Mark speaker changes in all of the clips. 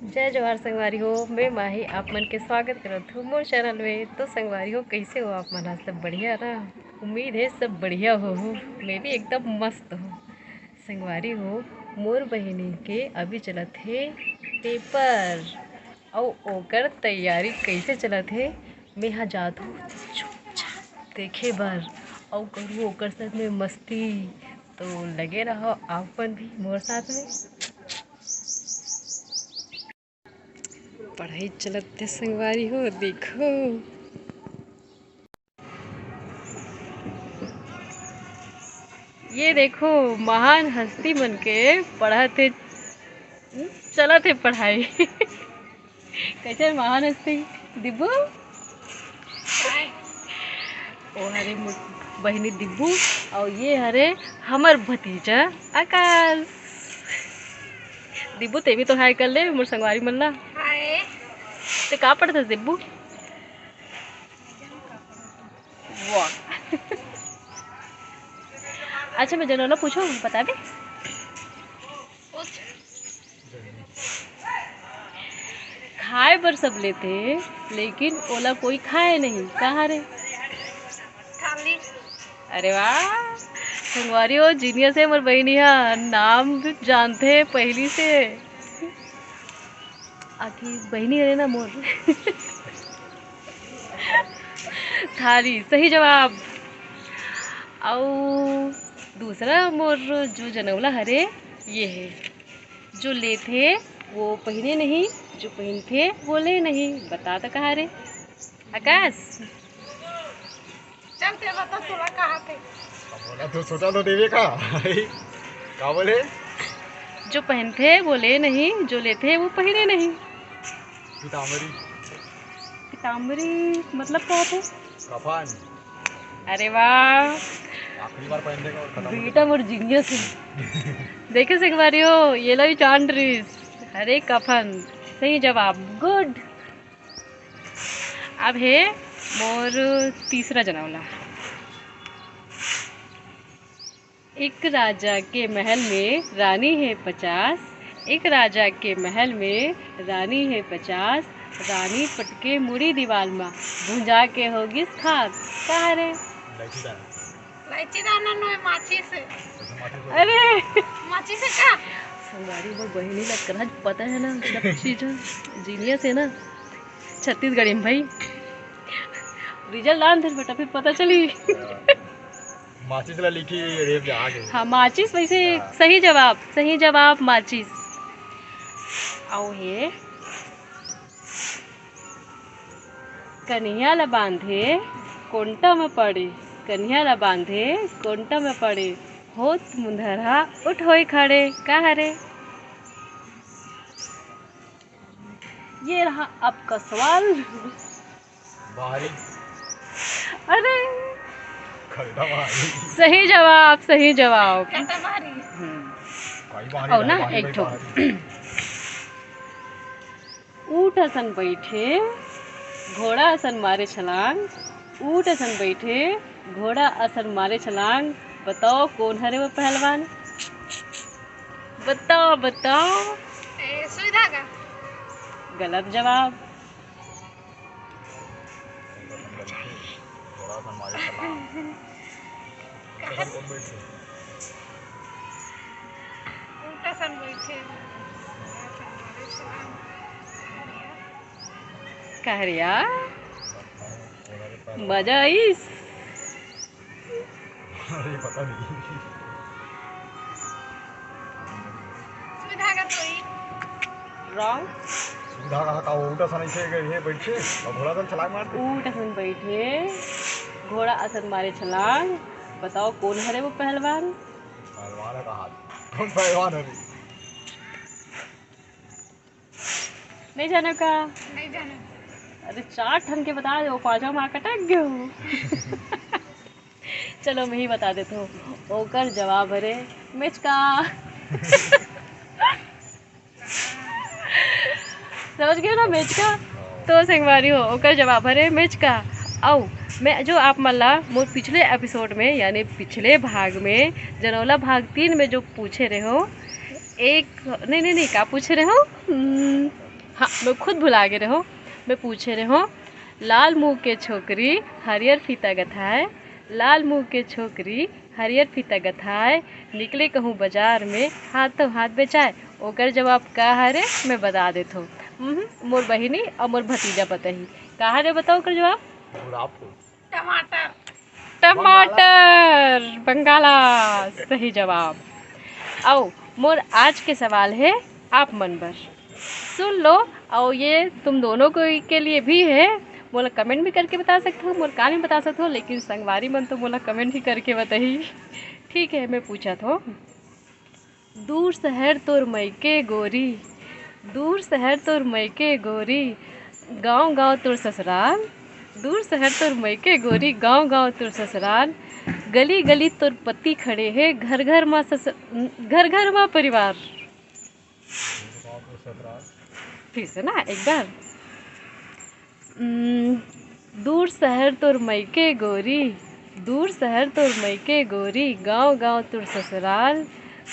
Speaker 1: जय जवाहर संगवारी हो। मैं माही आप मन के स्वागत करत हूँ मोर चैनल में। तो संगवारी हो, कैसे हो आप मन? सब बढ़िया ना? उम्मीद है सब बढ़िया हो। मैं भी एकदम मस्त हूँ। संगवारी हो, मोर बहिनी के अभी चलत है पेपर और ओकर तैयारी कैसे चलत है। मैं यहाँ जात हूँ चुपचाप देखे बर और करूँ ओकर साथ में मस्ती। तो लगे रहो आपन भी मोर साथ में। पढ़ाई चलत है संगवारी हो, देखो ये देखो महान हस्ती मन के पढ़त है, चलत है पढ़ाई। कैसे महान हस्ती दिब्बू ओ हरे बहनी दिब्बू और ये हरे हमर भतीजा आकाश। दिब्बू ते भी तो हाय कर ले मोर संगवारी मन ला। ते का पढ़त है दिब्बू? वाह। अच्छा मैं जनोला पूछो, बता दे। खाए बर सब लेते लेकिन ओला कोई खाए नहीं, कहाँ रे? अरे वाह संगवारी हो, जीनियस है मोर बहनिया। नाम भी जानते हैं पहली से। आखिर बहनी है ना मोर। थाली सही जवाब। और दूसरा मोर जो जनौला हरे ये है, जो ले थे वो पहने नहीं, जो पहन थे वो ले नहीं। बता तो कहाँ रे आकाश?
Speaker 2: चलते बता तोला कहाँ थे?
Speaker 3: बोला तो सोचा तो देवे का। क्या बोले?
Speaker 1: जो पहनते वो ले नहीं, जो लेते वो पहने नहीं।
Speaker 3: पीताम्बरी।
Speaker 1: पीताम्बरी मतलब क्या थे?
Speaker 3: कफन।
Speaker 1: अरे वाह
Speaker 3: आखिरी बार पहनने का और खत्म।
Speaker 1: बेटा मोर जीनियस है। देखे से एक बार हो ये लो चांद ड्रेस, अरे कफन सही जवाब, गुड। अब है मोर तीसरा जनौला। एक राजा के महल में रानी है 50। एक राजा के महल में रानी है 50। रानी पटके मुड़ी दीवाल में भुंजा के होगी खाक। कहा रे?
Speaker 2: लाइची दाना नो माची से।
Speaker 1: अरे
Speaker 2: माची से का?
Speaker 1: संगवारी वो बहनी लग कर पता है ना सब चीज। जीनियस है ना छत्तीसगढ़ी में भाई। रिजल्ट आन थे बेटा फिर पता चली।
Speaker 3: माचिस ला लिखी रेप जा आगे।
Speaker 1: हाँ माचिस, वैसे सही जवाब, सही जवाब माचिस। आओ है कन्हैया ला बांधे कोंटा में पड़े, कन्हैया ला बांधे कोंटा में पड़े, होत मुंदरहा उठ होई खड़े। कहा रे? ये रहा आपका सवाल।
Speaker 3: बाहरी।
Speaker 1: अरे
Speaker 3: खरीदा बाहरी।
Speaker 1: सही जवाब, सही जवाब।
Speaker 2: कहता बारी।
Speaker 3: कोई बाहरी
Speaker 1: और ना
Speaker 3: बाहरी
Speaker 1: एक ठो
Speaker 3: बाहरी।
Speaker 1: ऊँट असन बैठे घोड़ा असन मारे छलांग, ऊँट असन बैठे घोड़ा असन मारे छलांग। बताओ कौन हरे वो पहलवान? बताओ बताओ।
Speaker 2: सुई धागा।
Speaker 1: गलत जवाब।
Speaker 3: थोड़ा सा हमारे सलाम। कौन कौन बैठे?
Speaker 2: उल्टा सन बैठे।
Speaker 1: कहरिया मजा आईस।
Speaker 3: अरे पता नहीं।
Speaker 2: सुई धागा तो ही।
Speaker 1: रॉन्ग।
Speaker 3: सुविधा कहा का उल्टा सा नहीं गए ये बैठे और घोड़ा सा छलांग मारते।
Speaker 1: ऊँट असन बैठे घोड़ा असन मारे छलांग। बताओ कौन हरे वो पहलवान?
Speaker 3: पहलवान का हाथ। कौन पहलवान है?
Speaker 1: नहीं जाना का?
Speaker 2: नहीं जाने।
Speaker 1: अरे 4 ठन के बता दो, 5वां मार्क अटक गयो। चलो मैं ही बता देता हूँ। ओकर जवाब हरे मिचका। समझ गए ना मिचका? तो संगवारी हो ओकर जवाब हरे मिचका। आओ मैं जो आप मल्ला मोर पिछले एपिसोड में यानी पिछले भाग में जनौला भाग 3 में जो पूछे रहे हो, एक नहीं नहीं नहीं का पूछे रहे हो, हाँ मैं खुद भुला गए रहो। मैं पूछे रहो लाल मुँह के छोकरी हरियर फीता गथाए, लाल मुँह के छोकरी हरियर फीता गथाए, निकले कहूँ बाजार में हाथों हाथ बेचाए। ओकर जवाब का हरे मैं बता देत हूँ। मोर बहिनी और मोर भतीजा पतही का हरे बताओ ओकर जवाब।
Speaker 3: गुलाब फूल।
Speaker 2: टमाटर।
Speaker 1: टमाटर बंगाला सही जवाब। आओ मोर आज के सवाल है आप मन पर सुन लो। और ये तुम दोनों को के लिए भी है। मोला कमेंट भी करके बता सकते हो, मोर कान भी बता सकते हो, लेकिन संगवारी मन तो मोला कमेंट ही करके बताई। ठीक है मैं पूछा था। दूर शहर तोर मैके गोरी, दूर शहर तोर मैके गोरी, गांव गांव तोर ससुराल, दूर शहर तोर मैके गोरी, गांव गांव तोर ससुराल, गली गली तोर पति खड़े है, घर घर माँ घर घर माँ परिवार। फिर से ना एक बार। दूर शहर तोर मैके गोरी, दूर शहर तोर मैके गोरी, गांव गांव तोर ससुराल,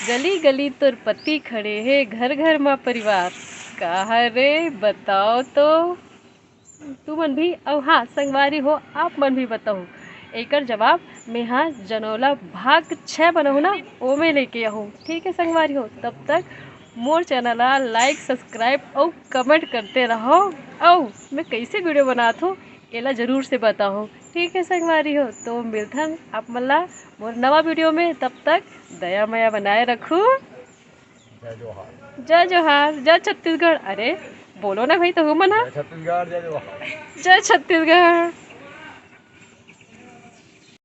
Speaker 1: गली गली तोर पति खड़े है, घर घर माँ परिवार। कहा रे बताओ तो तू मन भी। और हाँ संगवारी हो आप मन भी बताओ एकर जवाब। मैं हाँ जनौला भाग 6 बनहु ना वो में लेके आहूँ। ठीक है संगवारी हो, तब तक मोर चैनल लाइक सब्सक्राइब और कमेंट करते रहो। और मैं कैसे वीडियो बनाता हूँ एला जरूर से बताओ। ठीक है संगवारी हो, तो मिलथन आप मल्ला मोर नवा वीडियो में। तब तक दया माया बनाए रखूँ।
Speaker 3: जय जोहार।
Speaker 1: जय जोहार, जय छत्तीसगढ़। अरे बोलो ना भाई तो हो मना।
Speaker 3: जय छत्तीसगढ़, जय जोहार।
Speaker 1: जय छत्तीसगढ़।